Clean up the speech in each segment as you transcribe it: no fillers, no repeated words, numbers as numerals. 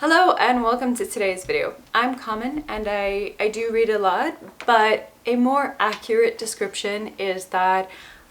Hello and welcome to today's video. I'm Common and I do read a lot, but a more accurate description is that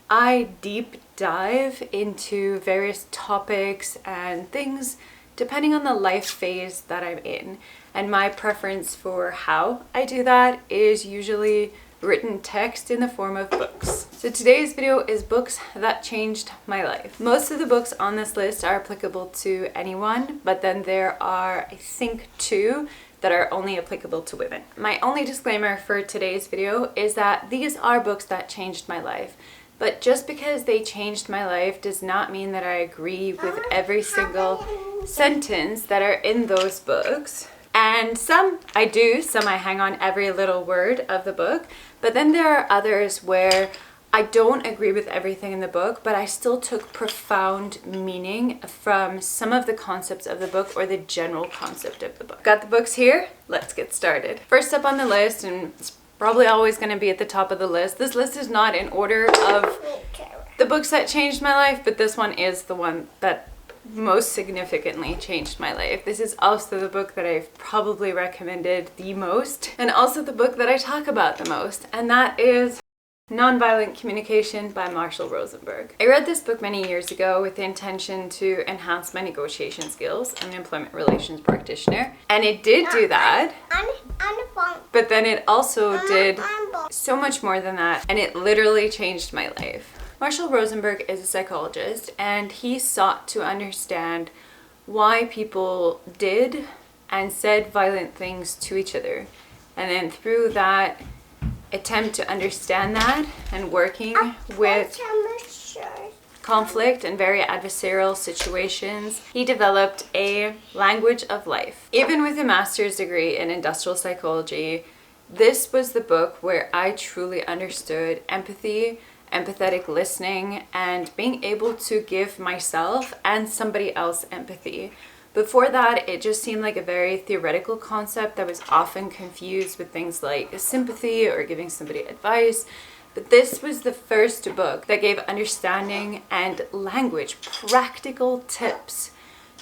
I deep dive into various topics and things depending on the life phase that I'm in. And my preference for how I do that is usually written text in the form of books. So today's video is books that changed my life. Most of the books on this list are applicable to anyone, but then there are, I think, two that are only applicable to women. My only disclaimer for today's video is that these are books that changed my life. But just because they changed my life does not mean that I agree with every single sentence that are in those books. And some I do, some I hang on every little word of the book, but then there are others where I don't agree with everything in the book, but I still took profound meaning from some of the concepts of the book or the general concept of the book. Got the books here? Let's get started. First up on the list, and it's probably always going to be at the top of the list. This list is not in order of the books that changed my life, but this one is the one that most significantly changed my life. This is also the book that I've probably recommended the most, and also the book that I talk about the most, and that is Nonviolent Communication by Marshall Rosenberg. I read this book many years ago with the intention to enhance my negotiation skills. I'm an employment relations practitioner, and it did do that, but then it also did so much more than that, and it literally changed my life. Marshall Rosenberg is a psychologist, and he sought to understand why people did and said violent things to each other. And then through that attempt to understand that and working with conflict and very adversarial situations, he developed a language of life. Even with a master's degree in industrial psychology, this was the book where I truly understood empathy, empathetic listening, and being able to give myself and somebody else empathy. Before that, it just seemed like a very theoretical concept that was often confused with things like sympathy or giving somebody advice. But this was the first book that gave understanding and language, practical tips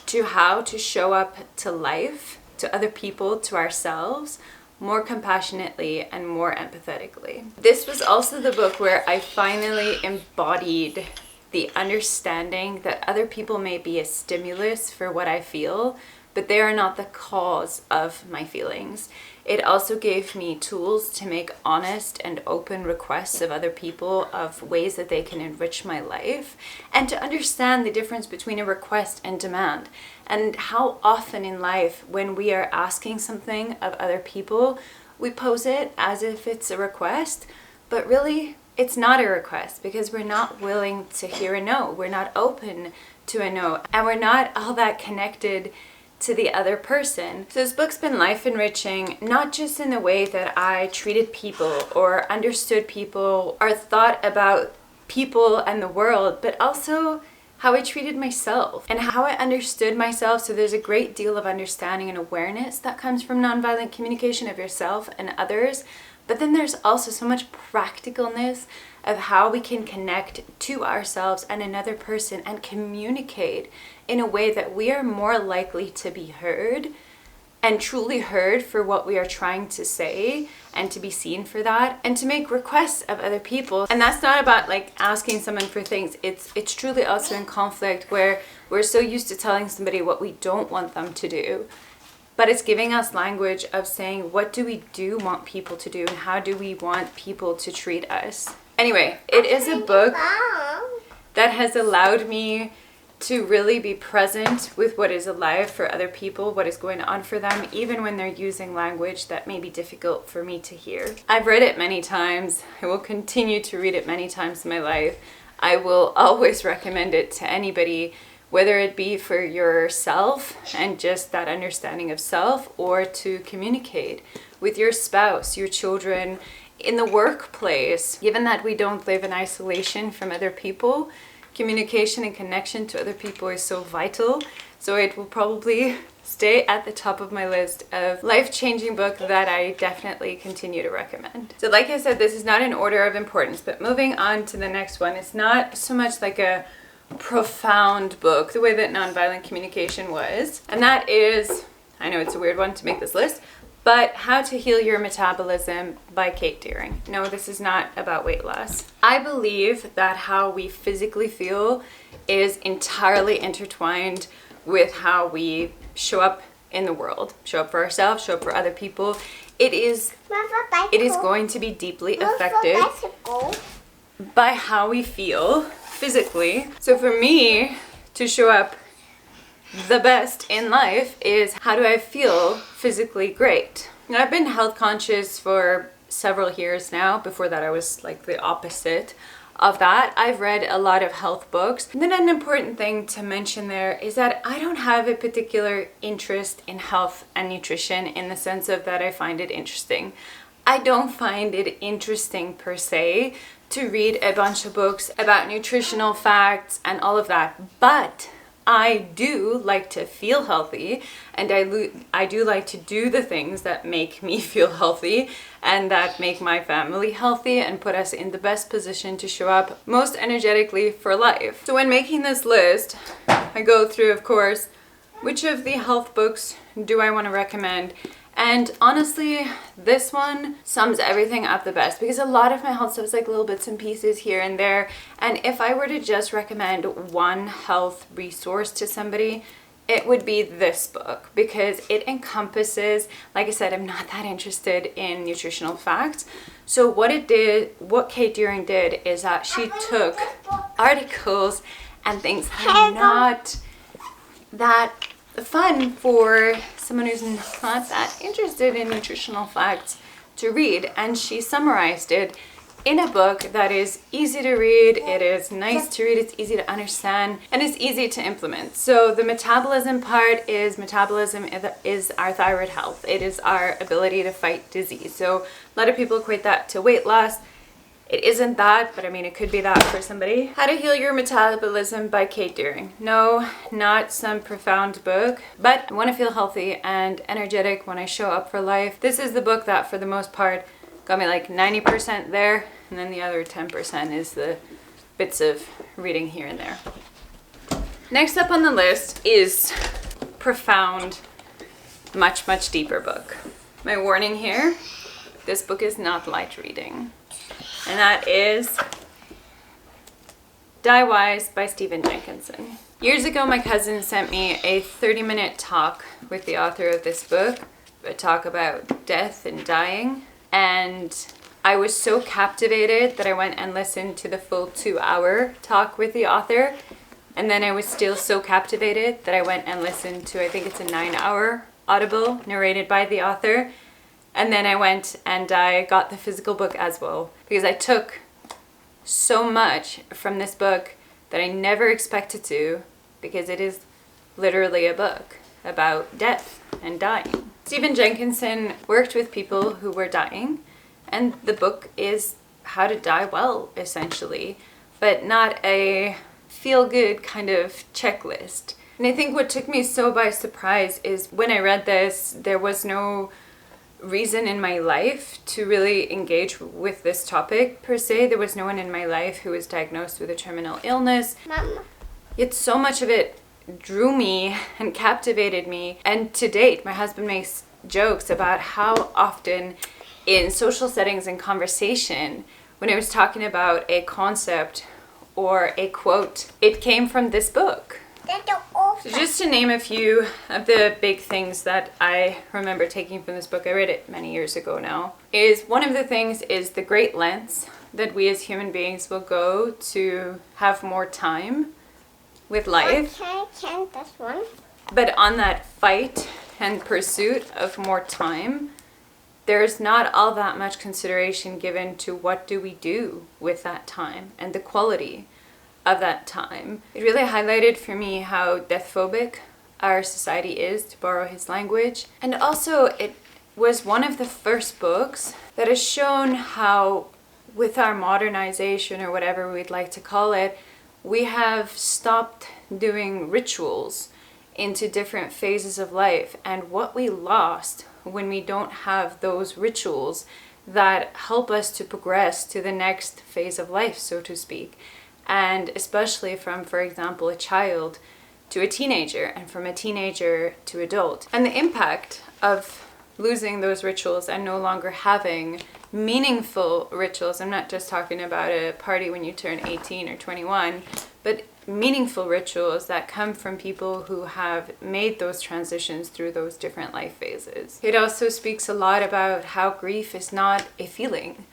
to how to show up to life, to other people, to ourselves, more compassionately and more empathetically. This was also the book where I finally embodied the understanding that other people may be a stimulus for what I feel, but they are not the cause of my feelings. It also gave me tools to make honest and open requests of other people of ways that they can enrich my life, and to understand the difference between a request and demand, and how often in life when we are asking something of other people, we pose it as if it's a request, but really it's not a request because we're not willing to hear a no. We're not open to a no, and we're not all that connected to the other person. So this book's been life enriching, not just in the way that I treated people or understood people or thought about people and the world, but also how I treated myself and how I understood myself. So there's a great deal of understanding and awareness that comes from nonviolent communication of yourself and others. But then there's also so much practicalness of how we can connect to ourselves and another person and communicate in a way that we are more likely to be heard and truly heard for what we are trying to say, and to be seen for that, and to make requests of other people. And that's not about like asking someone for things. It's truly also in conflict where we're so used to telling somebody what we don't want them to do. But it's giving us language of saying, what do we do want people to do, and how do we want people to treat us? Anyway, it is a book that has allowed me to really be present with what is alive for other people, what is going on for them, even when they're using language that may be difficult for me to hear. I've read it many times. I will continue to read it many times in my life. I will always recommend it to anybody, whether it be for yourself and just that understanding of self, or to communicate with your spouse, your children, in the workplace. Given that we don't live in isolation from other people, communication and connection to other people is so vital. So it will probably stay at the top of my list of life-changing book that I definitely continue to recommend. So like I said, this is not in order of importance, but moving on to the next one, it's not so much like a profound book the way that Nonviolent Communication was, and that is I know it's a weird one to make this list, but How to Heal Your Metabolism by Kate Deering. No, this is not about weight loss. I believe that how we physically feel is entirely intertwined with how we show up in the world, show up for ourselves, show up for other people. It is going to be deeply affected by how we feel physically. So for me to show up the best in life is, how do I feel physically great? Now, I've been health conscious for several years now. Before that, I was like the opposite of that. I've read a lot of health books. And then an important thing to mention there is that I don't have a particular interest in health and nutrition in the sense of that I find it interesting. I don't find it interesting per se to read a bunch of books about nutritional facts and all of that, but I do like to feel healthy, and I do like to do the things that make me feel healthy and that make my family healthy and put us in the best position to show up most energetically for life. So when making this list, I go through, of course, which of the health books do I want to recommend? And honestly, this one sums everything up the best, because a lot of my health stuff is like little bits and pieces here and there. And if I were to just recommend one health resource to somebody, it would be this book, because it encompasses, like I said, I'm not that interested in nutritional facts. So what Kate Deering did is that she took articles and things that are not that fun for someone who's not that interested in nutritional facts to read, and she summarized it in a book that is easy to read, it is nice to read, it's easy to understand, and it's easy to implement. So the metabolism part is, metabolism is our thyroid health. It is our ability to fight disease. So a lot of people equate that to weight loss. It isn't that, but I mean, it could be that for somebody. How to Heal Your Metabolism by Kate Deering. No, not some profound book, but I want to feel healthy and energetic when I show up for life. This is the book that, for the most part, got me like 90% there, and then the other 10% is the bits of reading here and there. Next up on the list is profound, much, much deeper book. My warning here, this book is not light reading. And that is Die Wise by Stephen Jenkinson. Years ago, my cousin sent me a 30-minute talk with the author of this book, a talk about death and dying. And I was so captivated that I went and listened to the full 2-hour talk with the author. And then I was still so captivated that I went and listened to, I think it's a 9-hour Audible narrated by the author. And then I went and I got the physical book as well, because I took so much from this book that I never expected to, because it is literally a book about death and dying. Stephen Jenkinson worked with people who were dying, and the book is how to die well, essentially, but not a feel-good kind of checklist. And I think what took me so by surprise is when I read this, there was no reason in my life to really engage with this topic per se. There was no one in my life who was diagnosed with a terminal illness. Mama. Yet so much of it drew me and captivated me. And to date, my husband makes jokes about how often in social settings and conversation, when I was talking about a concept or a quote, it came from this book. So just to name a few of the big things that I remember taking from this book, I read it many years ago now, is one of the things is the great lengths that we as human beings will go to have more time with life. Can this one? But on that fight and pursuit of more time, there's not all that much consideration given to what do we do with that time and the quality of that time. It really highlighted for me how death phobic our society is, to borrow his language. And also it was one of the first books that has shown how with our modernization, or whatever we'd like to call it, we have stopped doing rituals into different phases of life, and what we lost when we don't have those rituals that help us to progress to the next phase of life, so to speak. And especially from, for example, a child to a teenager, and from a teenager to adult. And the impact of losing those rituals and no longer having meaningful rituals. I'm not just talking about a party when you turn 18 or 21, but meaningful rituals that come from people who have made those transitions through those different life phases. It also speaks a lot about how grief is not a feeling.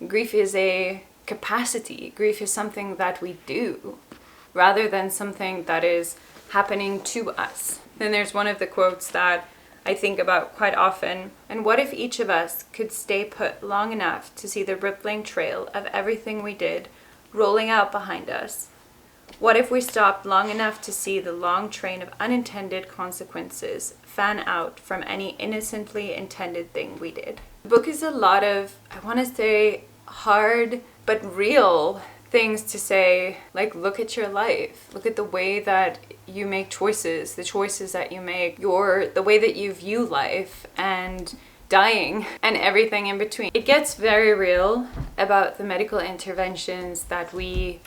Grief is a capacity. Grief is something that we do rather than something that is happening to us. Then there's one of the quotes that I think about quite often. And what if each of us could stay put long enough to see the rippling trail of everything we did rolling out behind us? What if we stopped long enough to see the long train of unintended consequences fan out from any innocently intended thing we did? The book is a lot of, I want to say, hard but real things to say, like, look at your life, look at the way that you make choices, the choices that you make, the way that you view life and dying and everything in between. It gets very real about the medical interventions that we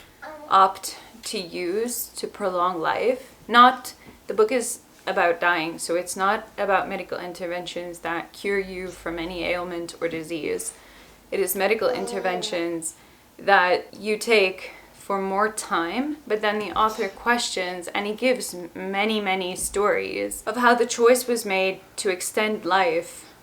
opt to use to prolong life. The book is about dying, so it's not about medical interventions that cure you from any ailment or disease. It is medical interventions that you take for more time, but then the author questions, and he gives many, many stories of how the choice was made to extend life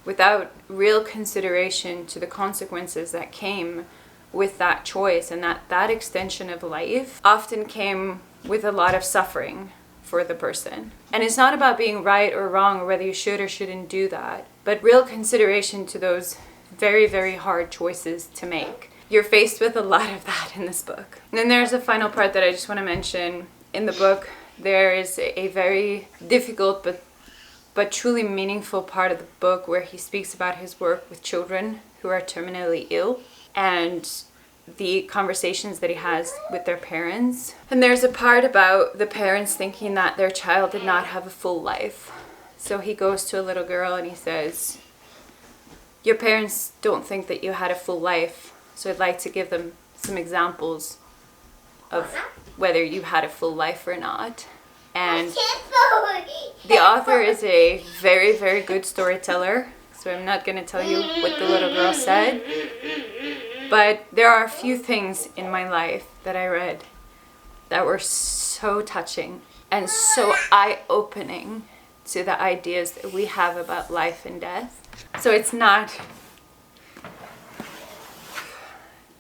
without real consideration to the consequences that came with that choice, and that extension of life often came with a lot of suffering for the person. And it's not about being right or wrong or whether you should or shouldn't do that, but real consideration to those very, very hard choices to make. You're faced with a lot of that in this book. And then there's a final part that I just want to mention. In the book, there is a very difficult but truly meaningful part of the book where he speaks about his work with children who are terminally ill and the conversations that he has with their parents. And there's a part about the parents thinking that their child did not have a full life. So he goes to a little girl and he says, "Your parents don't think that you had a full life. So I'd like to give them some examples of whether you had a full life or not." And the author is a very, very good storyteller, so I'm not going to tell you what the little girl said. But there are a few things in my life that I read that were so touching and so eye-opening to the ideas that we have about life and death. So it's not...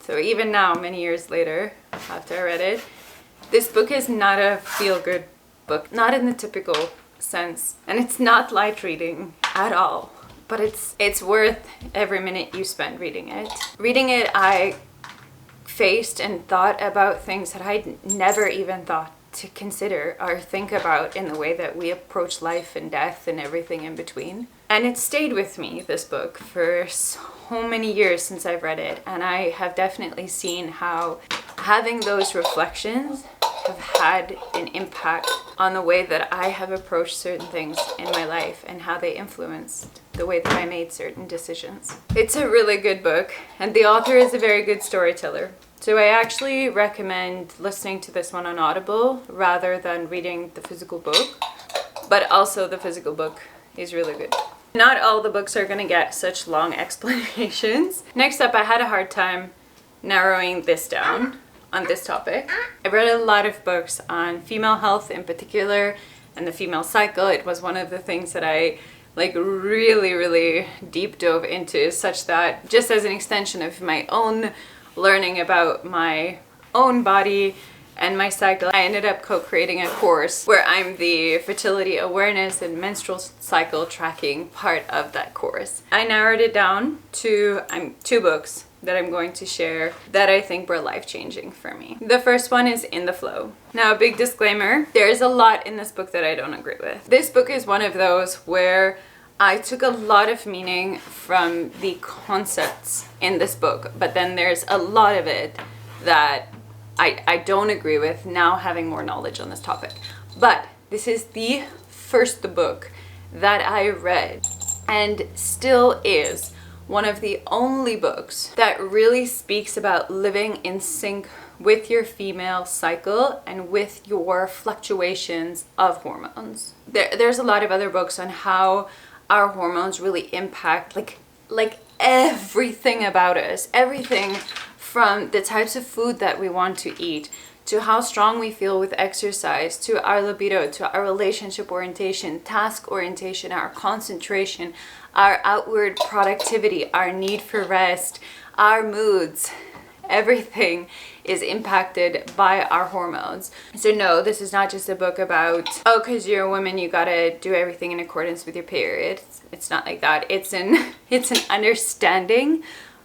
So even now, many years later, after I read it, this book is not a feel-good book, not in the typical sense. And it's not light reading at all, but it's worth every minute you spend reading it. Reading it, I faced and thought about things that I'd never even thought to consider or think about in the way that we approach life and death and everything in between. And it stayed with me, this book, for so many years since I've read it. And I have definitely seen how having those reflections have had an impact on the way that I have approached certain things in my life and how they influenced the way that I made certain decisions. It's a really good book, and the author is a very good storyteller. So I actually recommend listening to this one on Audible rather than reading the physical book, but also the physical book is really good. Not all the books are going to get such long explanations. Next up, I had a hard time narrowing this down on this topic. I read a lot of books on female health in particular and the female cycle. It was one of the things that I really, really deep dove into, such that just as an extension of my own learning about my own body and my cycle, I ended up co-creating a course where I'm the fertility awareness and menstrual cycle tracking part of that course. I narrowed it down to two books that I'm going to share that I think were life-changing for me. The first one is In the Flow. Now, a big disclaimer, there is a lot in this book that I don't agree with. This book is one of those where I took a lot of meaning from the concepts in this book, but then there's a lot of it that I don't agree with now, having more knowledge on this topic. But this is the first book that I read and still is one of the only books that really speaks about living in sync with your female cycle and with your fluctuations of hormones. There's a lot of other books on how our hormones really impact like everything about us, everything from the types of food that we want to eat, to how strong we feel with exercise, to our libido, to our relationship orientation, task orientation, our concentration, our outward productivity, our need for rest, our moods. Everything is impacted by our hormones. So no, this is not just a book about, oh, because you're a woman, you gotta do everything in accordance with your period. It's not like that. It's an understanding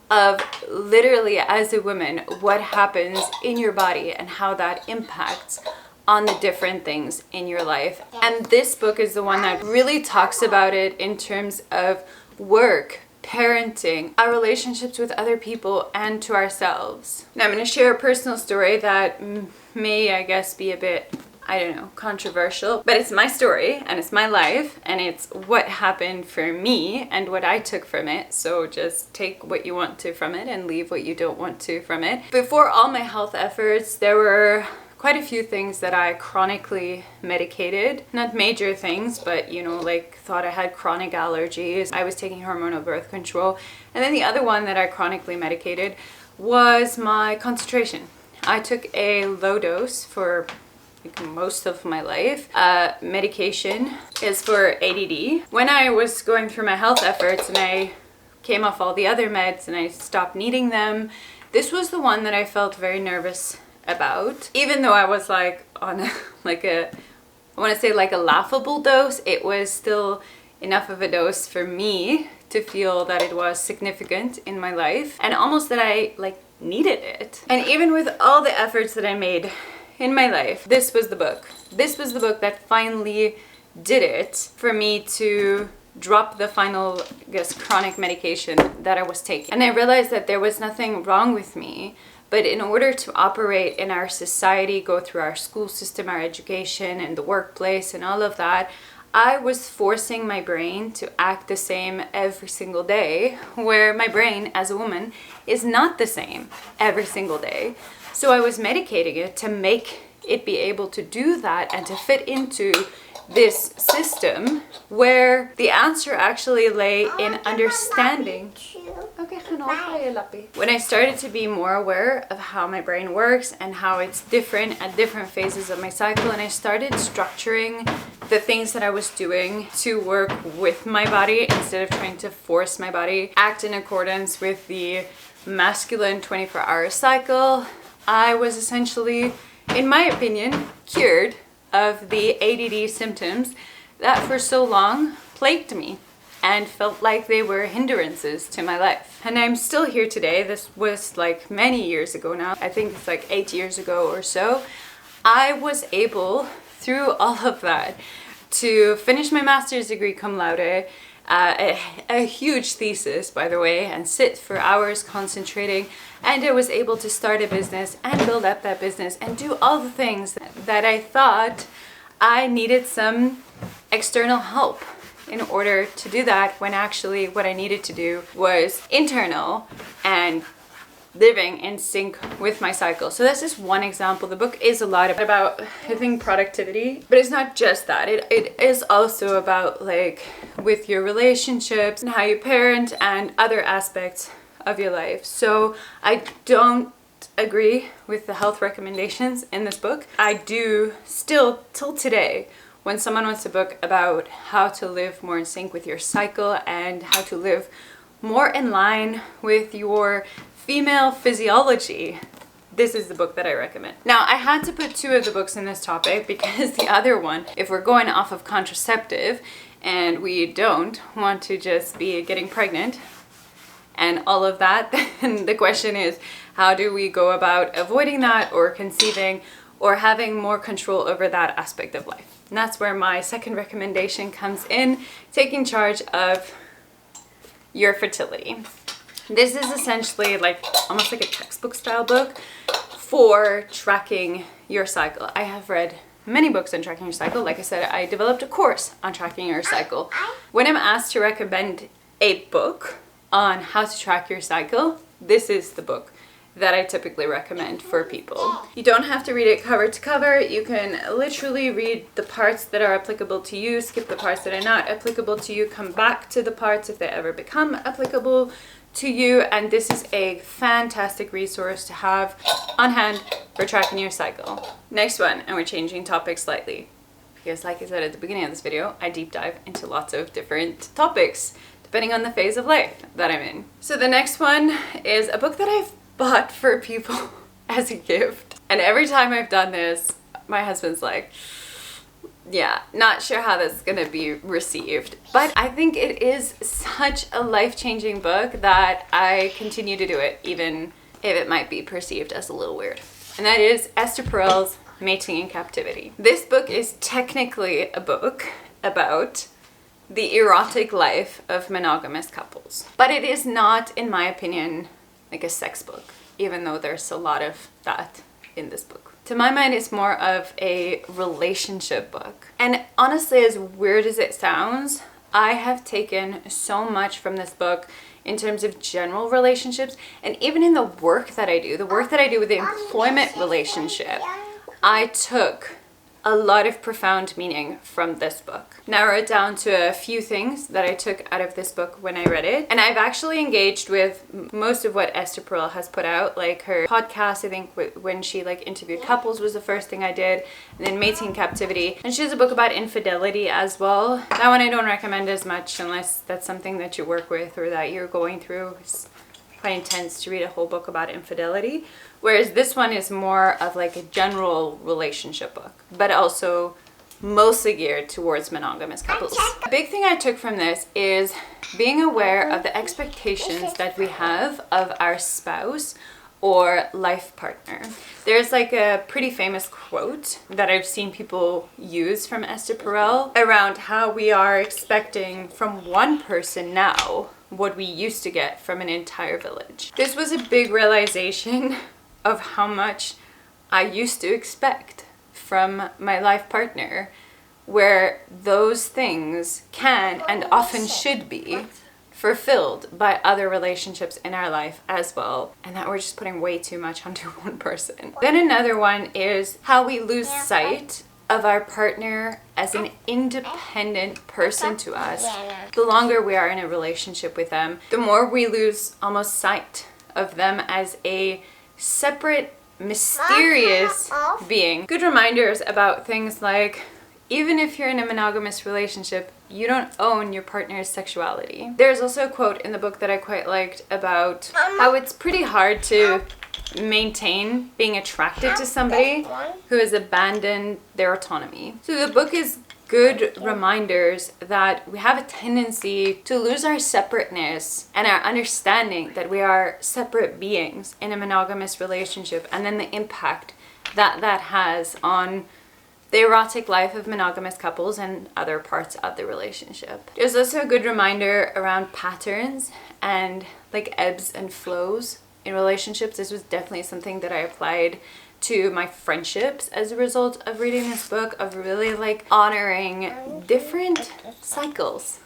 of literally, as a woman, what happens in your body and how that impacts on the different things in your life. And this book is the one that really talks about it in terms of work, parenting, our relationships with other people, and to ourselves. Now I'm going to share a personal story that may, I guess, be a bit, I don't know, controversial, but it's my story and it's my life and it's what happened for me and what I took from it. So just take what you want to from it and leave what you don't want to from it. Before all my health efforts, there were quite a few things that I chronically medicated. Not major things, but you know, like thought I had chronic allergies. I was taking hormonal birth control. And then the other one that I chronically medicated was my concentration. I took a low dose for most of my life. Medication is for ADD. When I was going through my health efforts and I came off all the other meds and I stopped needing them, this was the one that I felt very nervous about. Even though I was like on a laughable dose, it was still enough of a dose for me to feel that it was significant in my life and almost that I like needed it. And even with all the efforts that I made in my life, this was the book. This was the book that finally did it for me to drop the final, I guess, chronic medication that I was taking. And I realized that there was nothing wrong with me, but in order to operate in our society, go through our school system, our education, and the workplace and all of that, I was forcing my brain to act the same every single day, where my brain as a woman is not the same every single day. So I was medicating it to make it be able to do that and to fit into this system where the answer actually lay in understanding. Okay, when I started to be more aware of how my brain works and how it's different at different phases of my cycle, and I started structuring the things that I was doing to work with my body instead of trying to force my body, act in accordance with the masculine 24-hour cycle, I was essentially, in my opinion, cured of the ADD symptoms that for so long plagued me and felt like they were hindrances to my life. And I'm still here today. This was like many years ago now. I think it's like 8 years ago or so. I was able, through all of that, to finish my master's degree cum laude, a huge thesis, by the way, and sit for hours concentrating. And I was able to start a business and build up that business and do all the things that I thought I needed some external help in order to do that, when actually what I needed to do was internal and living in sync with my cycle. So this is one example. The book is a lot about, I think, productivity, but it's not just that. It is also about like with your relationships and how you parent and other aspects of your life. So I don't agree with the health recommendations in this book. I do still, till today, when someone wants a book about how to live more in sync with your cycle and how to live more in line with your female physiology, this is the book that I recommend. Now, I had to put two of the books in this topic because the other one, if we're going off of contraceptive and we don't want to just be getting pregnant and all of that, then the question is, how do we go about avoiding that or conceiving or having more control over that aspect of life? And that's where my second recommendation comes in, taking charge of your fertility. This is essentially like almost like a textbook style book for tracking your cycle. I have read many books on tracking your cycle. Like I said, I developed a course on tracking your cycle. When I'm asked to recommend a book on how to track your cycle, this is the book that I typically recommend for people. You don't have to read it cover to cover. You can literally read the parts that are applicable to you, skip the parts that are not applicable to you, come back to the parts if they ever become applicable to you, and this is a fantastic resource to have on hand for tracking your cycle. Next one, and we're changing topics slightly, because like I said at the beginning of this video, I deep dive into lots of different topics depending on the phase of life that I'm in. So the next one is a book that I've bought for people as a gift, and every time I've done this, my husband's like, yeah, not sure how that's gonna be received, but I think it is such a life-changing book that I continue to do it, even if it might be perceived as a little weird. And that is Esther Perel's Mating in Captivity. This book is technically a book about the erotic life of monogamous couples, but it is not, in my opinion, like a sex book, even though there's a lot of that in this book. To my mind, it's more of a relationship book. And honestly, as weird as it sounds, I have taken so much from this book in terms of general relationships, and even in the work that I do with the employment relationship, I took a lot of profound meaning from this book. Narrowed down to a few things that I took out of this book when I read it. And I've actually engaged with most of what Esther Perel has put out, like her podcast, I think when she like interviewed couples was the first thing I did, and then Mating in Captivity. And she has a book about infidelity as well. That one I don't recommend as much unless that's something that you work with or that you're going through. It's quite intense to read a whole book about infidelity. Whereas this one is more of like a general relationship book, but also mostly geared towards monogamous couples. A big thing I took from this is being aware of the expectations that we have of our spouse or life partner. There's like a pretty famous quote that I've seen people use from Esther Perel around how we are expecting from one person now what we used to get from an entire village. This was a big realization of how much I used to expect from my life partner, where those things can and often should be fulfilled by other relationships in our life as well, and that we're just putting way too much onto one person. Then another one is how we lose sight of our partner as an independent person to us. The longer we are in a relationship with them, the more we lose almost sight of them as a separate, mysterious being. Good reminders about things like, even if you're in a monogamous relationship, you don't own your partner's sexuality. There's also a quote in the book that I quite liked about how it's pretty hard to maintain being attracted to somebody who has abandoned their autonomy. So the book is good reminders that we have a tendency to lose our separateness and our understanding that we are separate beings in a monogamous relationship, and then the impact that that has on the erotic life of monogamous couples and other parts of the relationship. There's also a good reminder around patterns and like ebbs and flows in relationships. This was definitely something that I applied to my friendships as a result of reading this book, of really like honoring different cycles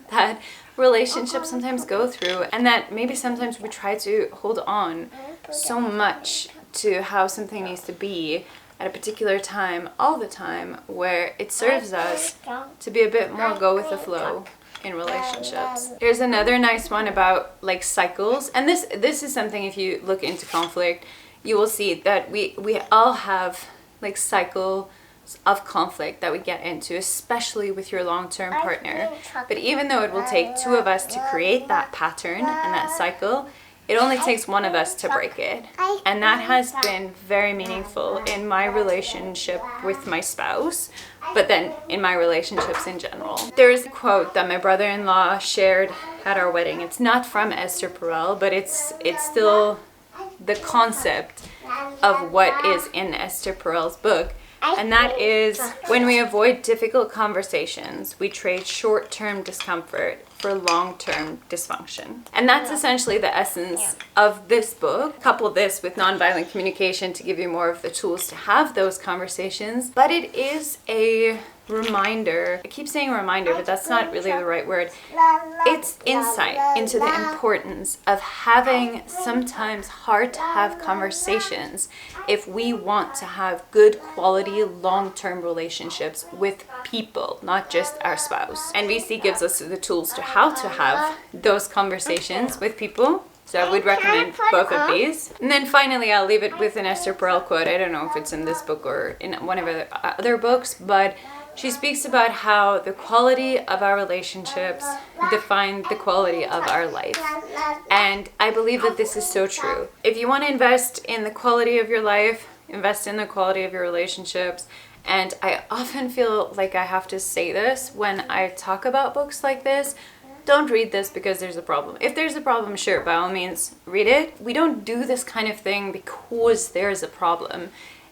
that relationships sometimes go through, and that maybe sometimes we try to hold on so much to how something needs to be at a particular time all the time, where it serves us to be a bit more go with the flow in relationships. Here's another nice one about like cycles, and this is something, if you look into conflict, you will see that we all have like cycles of conflict that we get into, especially with your long-term partner. But even though it will take two of us to create that pattern and that cycle, it only takes one of us to break it. And that has been very meaningful in my relationship with my spouse, but then in my relationships in general. There's a quote that my brother-in-law shared at our wedding. It's not from Esther Perel, but it's still the concept of what is in Esther Perel's book. And that is, when we avoid difficult conversations, we trade short-term discomfort for long-term dysfunction. And that's essentially the essence of this book. Couple this with Nonviolent Communication to give you more of the tools to have those conversations. But it is a reminder. I keep saying reminder, but that's not really the right word. It's insight into the importance of having sometimes hard to have conversations if we want to have good quality long-term relationships with people, not just our spouse. NVC gives us the tools to how to have those conversations with people. So I would recommend both of these. And then finally, I'll leave it with an Esther Perel quote. I don't know if it's in this book or in one of her other books, but she speaks about how the quality of our relationships define the quality of our life. And I believe that this is so true. If you want to invest in the quality of your life, invest in the quality of your relationships. And I often feel like I have to say this when I talk about books like this. Don't read this because there's a problem. If there's a problem, sure, by all means, read it. We don't do this kind of thing because there's a problem.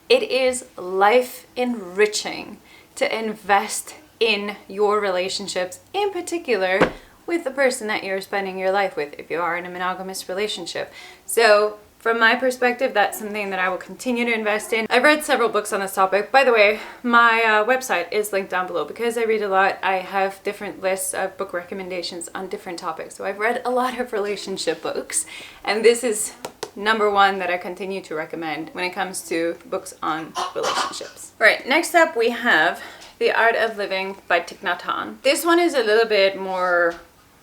It is life enriching to invest in your relationships, in particular with the person that you're spending your life with, if you are in a monogamous relationship. So from my perspective, that's something that I will continue to invest in. I've read several books on this topic. By the way, my website is linked down below. Because I read a lot, I have different lists of book recommendations on different topics. So I've read a lot of relationship books, and this is number one that I continue to recommend when it comes to books on relationships. All right, next up we have The Art of Living by Thich Nhat Hanh. This one is a little bit more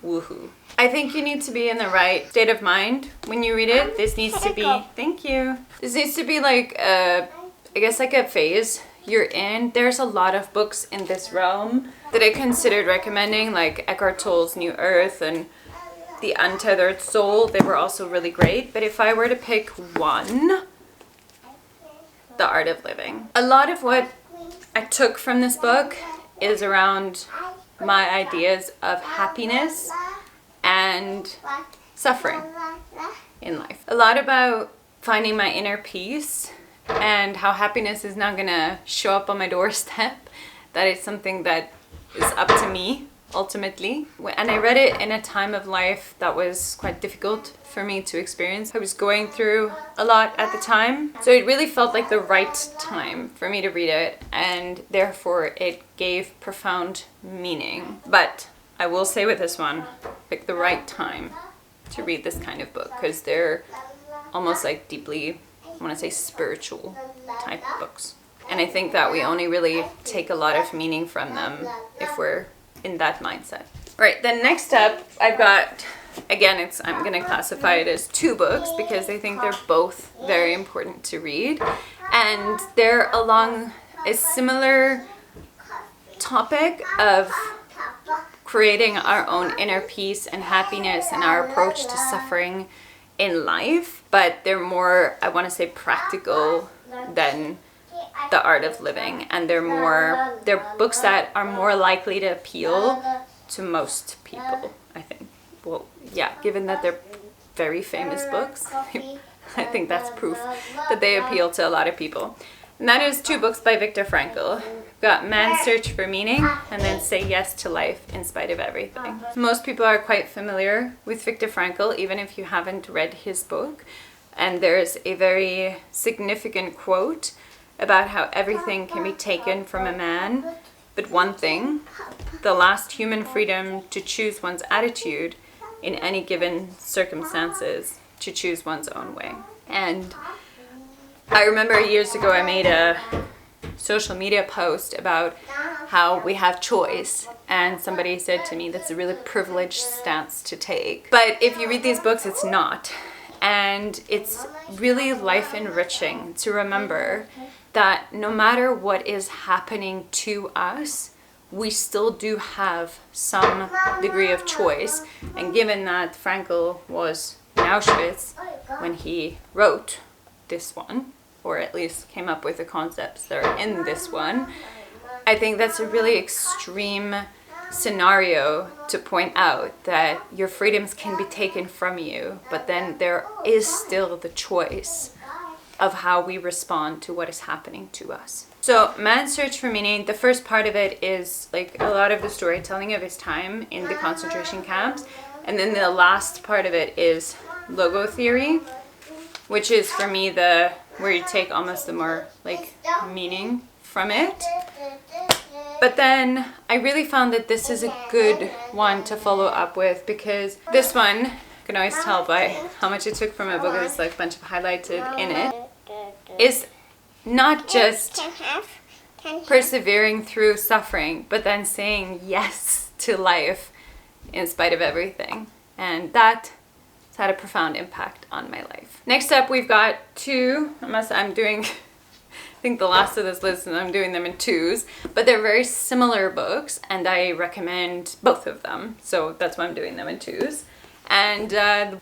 woohoo. I think you need to be in the right state of mind when you read it. This needs to be, thank you. This needs to be like I guess like a phase you're in. There's a lot of books in this realm that I considered recommending, like Eckhart Tolle's New Earth and The Untethered Soul. They were also really great. But if I were to pick one, The Art of Living. A lot of what I took from this book is around my ideas of happiness and suffering in life. A lot about finding my inner peace and how happiness is not gonna show up on my doorstep. That is something that is up to me ultimately. And I read it in a time of life that was quite difficult for me to experience. I was going through a lot at the time. So it really felt like the right time for me to read it, and therefore it gave profound meaning. But I will say with this one, pick the right time to read this kind of book, because they're almost like deeply, I want to say, spiritual type books. And I think that we only really take a lot of meaning from them if we're in that mindset. Right, then next up I've got, again, I'm going to classify it as two books because I think they're both very important to read, and they're along a similar topic of creating our own inner peace and happiness and our approach to suffering in life, but they're more, I want to say, practical than The Art of Living, and they're books that are more likely to appeal to most people, I think. Well, yeah, given that they're very famous books, I think that's proof that they appeal to a lot of people. And that is two books by Viktor Frankl. We've got Man's Search for Meaning and then Say Yes to Life in Spite of Everything. Most people are quite familiar with Viktor Frankl, even if you haven't read his book. And there's a very significant quote about how everything can be taken from a man, but one thing, the last human freedom to choose one's attitude in any given circumstances, to choose one's own way. And I remember years ago I made a social media post about how we have choice, and somebody said to me that's a really privileged stance to take. But if you read these books, it's not. And it's really life enriching to remember that no matter what is happening to us, we still do have some degree of choice. And given that Frankl was in Auschwitz when he wrote this one, or at least came up with the concepts that are in this one, I think that's a really extreme scenario to point out that your freedoms can be taken from you, but then there is still the choice of how we respond to what is happening to us. So Man's Search for Meaning, the first part of it is like a lot of the storytelling of his time in the concentration camps, and then the last part of it is logo theory, which is for me where you take almost the more like meaning from it. But then I really found that this is a good one to follow up with, because this one, you can always tell by how much it took from my book, there's like a bunch of highlighted in it, is not just persevering through suffering, but then saying yes to life in spite of everything. And that has had a profound impact on my life. Next up, we've got two, I'm doing, I think the last of this list, and I'm doing them in twos, but they're very similar books, and I recommend both of them. So that's why I'm doing them in twos. And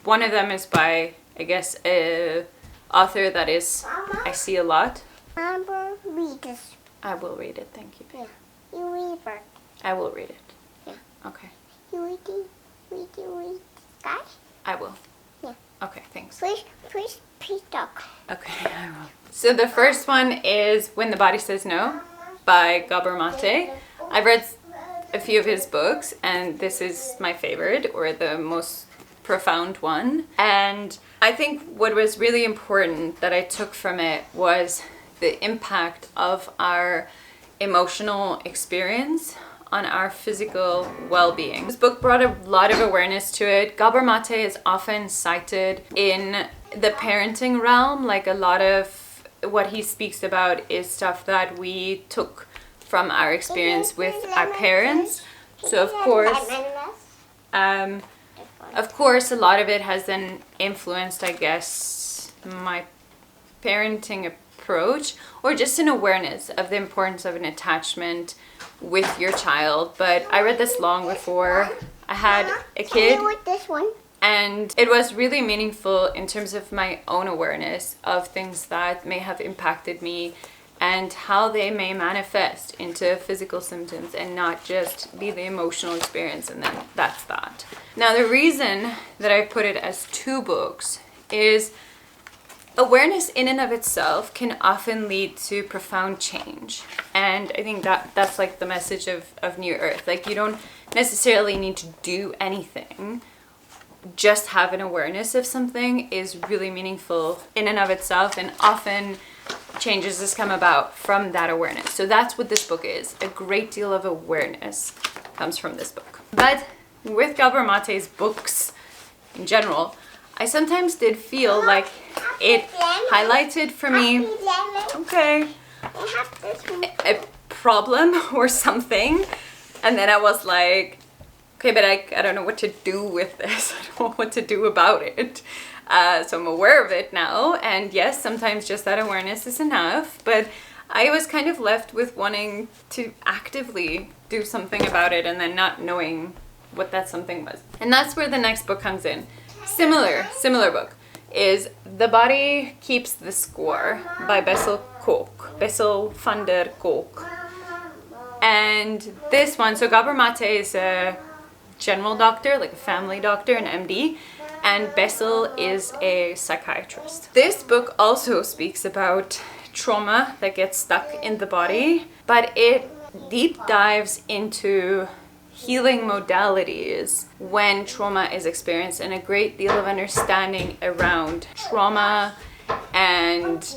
one of them is by, I guess, a author that is, I see a lot. Mama, read this. I will read it, thank you. Yeah, you read it. I will read it. Yeah. Okay. You read the sky? I will. Yeah. Okay, thanks. Please talk. Okay, I will. So the first one is When the Body Says No by Gabor Mate. I've read a few of his books, and this is my favorite, or the most profound one. And I think what was really important that I took from it was the impact of our emotional experience on our physical well-being. This book brought a lot of awareness to it. Gabor Mate is often cited in the parenting realm. Like, a lot of what he speaks about is stuff that we took from our experience with our parents. So of course a lot of it has then influenced, I guess, my parenting approach, or just an awareness of the importance of an attachment with your child. But I read this long before I had a kid, This one. and it was really meaningful in terms of my own awareness of things that may have impacted me and how they may manifest into physical symptoms and not just be the emotional experience, and then that's that. Now, the reason that I put it as two books is awareness in and of itself can often lead to profound change. And I think that's like the message of New Earth. Like, you don't necessarily need to do anything. Just have an awareness of something is really meaningful in and of itself, and often changes just come about from that awareness. So that's what this book is. A great deal of awareness comes from this book. But with Gabor Mate's books in general, I sometimes did feel like it highlighted for me, okay, a problem or something. And then I was like, okay, but I don't know what to do with this. I don't know what to do about it. So I'm aware of it now. And yes, sometimes just that awareness is enough. But I was kind of left with wanting to actively do something about it, and then not knowing what that something was. And that's where the next book comes in. Similar book is The Body Keeps the Score by Bessel van der Kolk. And this one, so Gabor Mate is a general doctor, like a family doctor, an MD, and Bessel is a psychiatrist. This book also speaks about trauma that gets stuck in the body, but it deep dives into healing modalities when trauma is experienced, and a great deal of understanding around trauma and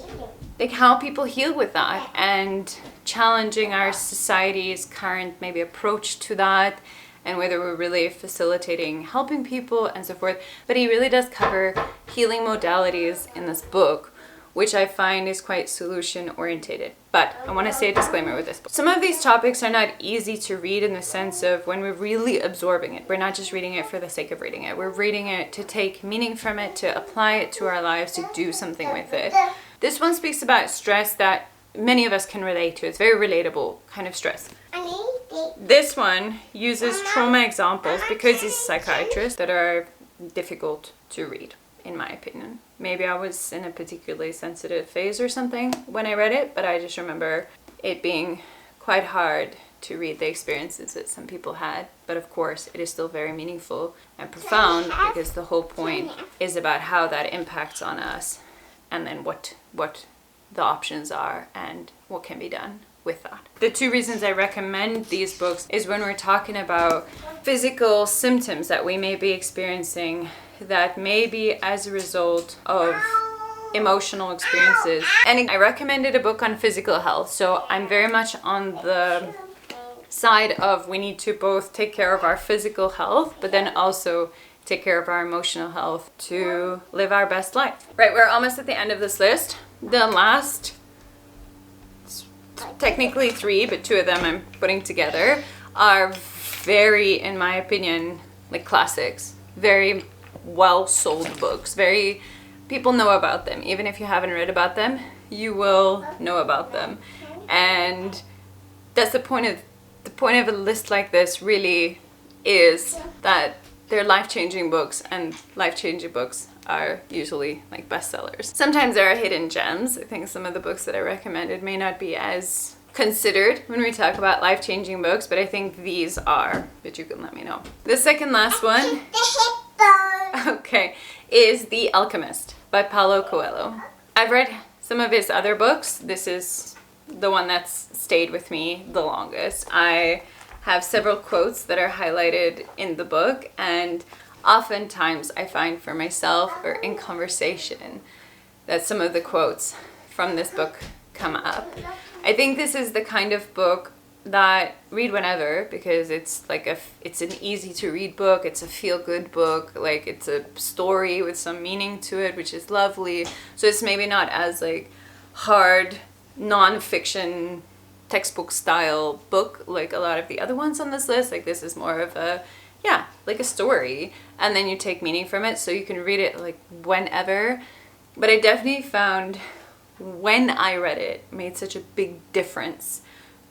like how people heal with that, and challenging our society's current maybe approach to that, and whether we're really facilitating helping people and so forth. But he really does cover healing modalities in this book, which I find is quite solution oriented. But I want to say a disclaimer with this book. Some of these topics are not easy to read in the sense of when we're really absorbing it. We're not just reading it for the sake of reading it. We're reading it to take meaning from it, to apply it to our lives, to do something with it. This one speaks about stress that many of us can relate to. It's very relatable kind of stress. This one uses trauma examples because he's a psychiatrist that are difficult to read, in my opinion. Maybe I was in a particularly sensitive phase or something when I read it, but I just remember it being quite hard to read the experiences that some people had. But of course, it is still very meaningful and profound, because the whole point is about how that impacts on us, and then what the options are and what can be done with that. The two reasons I recommend these books is when we're talking about physical symptoms that we may be experiencing that may be as a result of emotional experiences. And I recommended a book on physical health, so I'm very much on the side of we need to both take care of our physical health, but then also take care of our emotional health to live our best life. Right, we're almost at the end of this list. The last, technically 3, but 2 of them I'm putting together, are very, in my opinion, like classics. Very well sold books. Very, people know about them. Even if you haven't read about them, you will know about them. And that's the point of a list like this really is that they're life-changing books, and life-changing books are usually like bestsellers. Sometimes there are hidden gems. I think some of the books that I recommended may not be as considered when we talk about life-changing books, but I think these are, but you can let me know. The second last one, okay, is The Alchemist by Paulo Coelho. I've read some of his other books. This is the one that's stayed with me the longest. I have several quotes that are highlighted in the book, and oftentimes I find for myself or in conversation that some of the quotes from this book come up. I think this is the kind of book that read whenever, because it's like it's an easy to read book, it's a feel-good book, like it's a story with some meaning to it, which is lovely. So it's maybe not as like hard non-fiction textbook style book like a lot of the other ones on this list. Like this is more of a, yeah, like a story, and then you take meaning from it, so you can read it like whenever. But I definitely found when I read it made such a big difference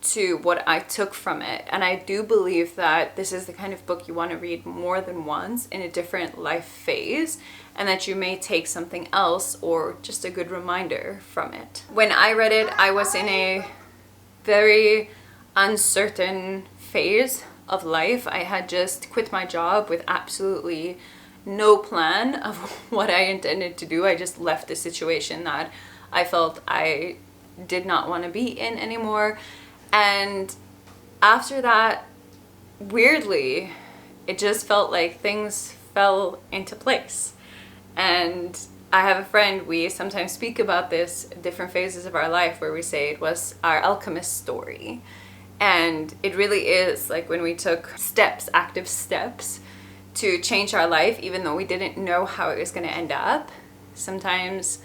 to what I took from it. And I do believe that this is the kind of book you want to read more than once in a different life phase, and that you may take something else or just a good reminder from it. When I read it, I was in a very uncertain phase of life. I had just quit my job with absolutely no plan of what I intended to do. I just left the situation that I felt I did not want to be in anymore. And after that, weirdly, it just felt like things fell into place. And I have a friend, we sometimes speak about this, different phases of our life, where we say it was our alchemist story. And it really is like when we took steps, active steps, to change our life, even though we didn't know how it was going to end up. Sometimes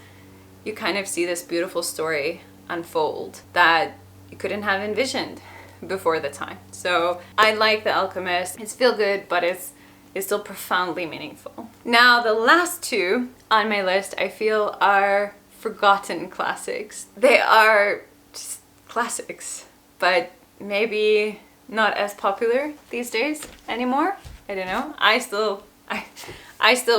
you kind of see this beautiful story unfold that you couldn't have envisioned before the time. So I like The Alchemist. It's feel good, but it's still profoundly meaningful. Now the last 2 on my list I feel are forgotten classics. They are just classics, but maybe not as popular these days anymore. I don't know. I still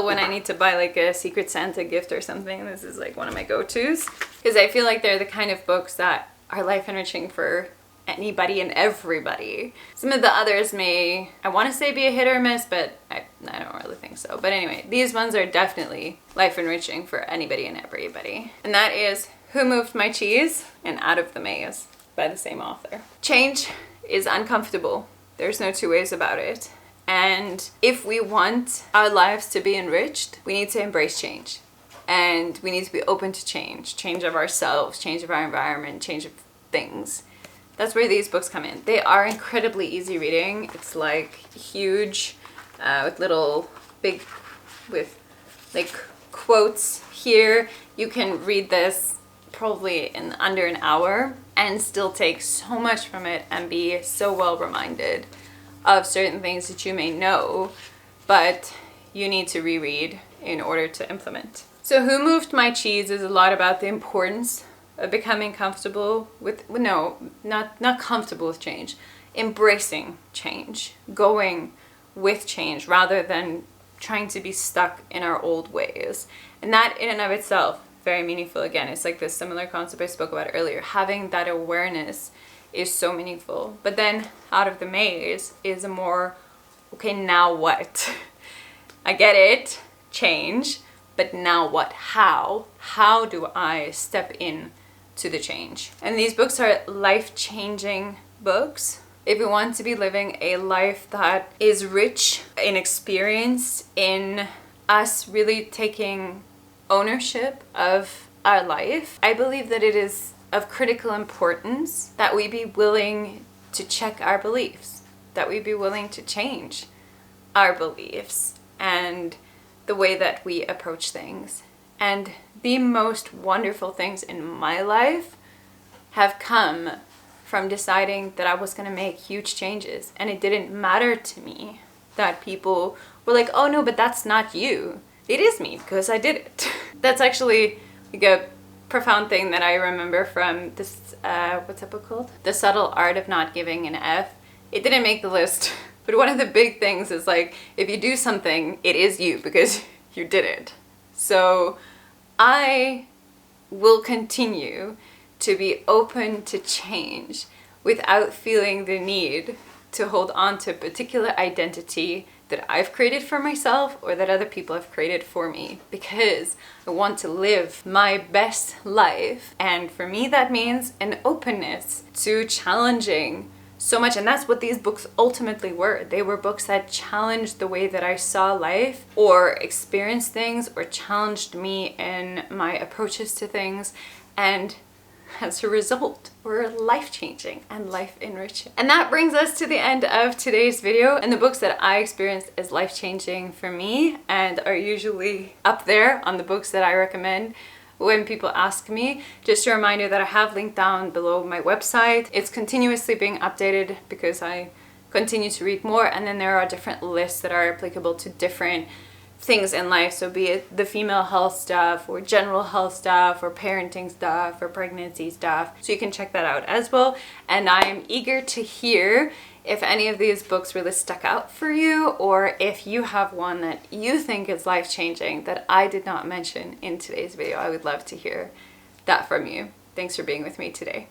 when I need to buy like a Secret Santa gift or something, this is like one of my go-tos, because I feel like they're the kind of books that are life enriching for anybody and everybody. Some of the others may, I want to say, be a hit or miss, but I don't really think so. But anyway, these ones are definitely life enriching for anybody and everybody. And that is Who Moved My Cheese and Out of the Maze by the same author. Change is uncomfortable. There's no two ways about it. And if we want our lives to be enriched, we need to embrace change. And we need to be open to change. Change of ourselves, change of our environment, change of things. That's where these books come in. They are incredibly easy reading. It's like huge, with little big, with like quotes here. You can read this probably in under an hour and still take so much from it and be so well reminded of certain things that you may know, but you need to reread in order to implement. So Who Moved My Cheese is a lot about the importance of becoming comfortable with, no, not comfortable with change, embracing change, going with change rather than trying to be stuck in our old ways. And that in and of itself, very meaningful. Again, it's like this similar concept I spoke about earlier. Having that awareness is so meaningful. But then Out of the Maze is a more, okay, now what? I get it, change, but now what? How? How do I step in to the change? And these books are life-changing books. If we want to be living a life that is rich in experience, in us really taking ownership of our life, I believe that it is of critical importance that we be willing to check our beliefs, that we be willing to change our beliefs and the way that we approach things. And the most wonderful things in my life have come from deciding that I was going to make huge changes. And it didn't matter to me that people were like, oh no, but that's not you. It is me because I did it. That's actually like a profound thing that I remember from this, what's that book called? The Subtle Art of Not Giving an F. It didn't make the list, but one of the big things is like, if you do something, it is you because you did it. So I will continue to be open to change without feeling the need to hold on to a particular identity that I've created for myself or that other people have created for me, because I want to live my best life. And for me, that means an openness to challenging so much. And that's what these books ultimately were. They were books that challenged the way that I saw life or experienced things, or challenged me in my approaches to things. And as a result, were life-changing and life-enriching. And that brings us to the end of today's video. And the books that I experienced as life-changing for me and are usually up there on the books that I recommend when people ask me. Just a reminder that I have linked down below my website. It's continuously being updated because I continue to read more, and then there are different lists that are applicable to different things in life, so be it the female health stuff or general health stuff or parenting stuff or pregnancy stuff, so you can check that out as well. And I'm eager to hear if any of these books really stuck out for you, or if you have one that you think is life-changing that I did not mention in today's video. I would love to hear that from you. Thanks for being with me today.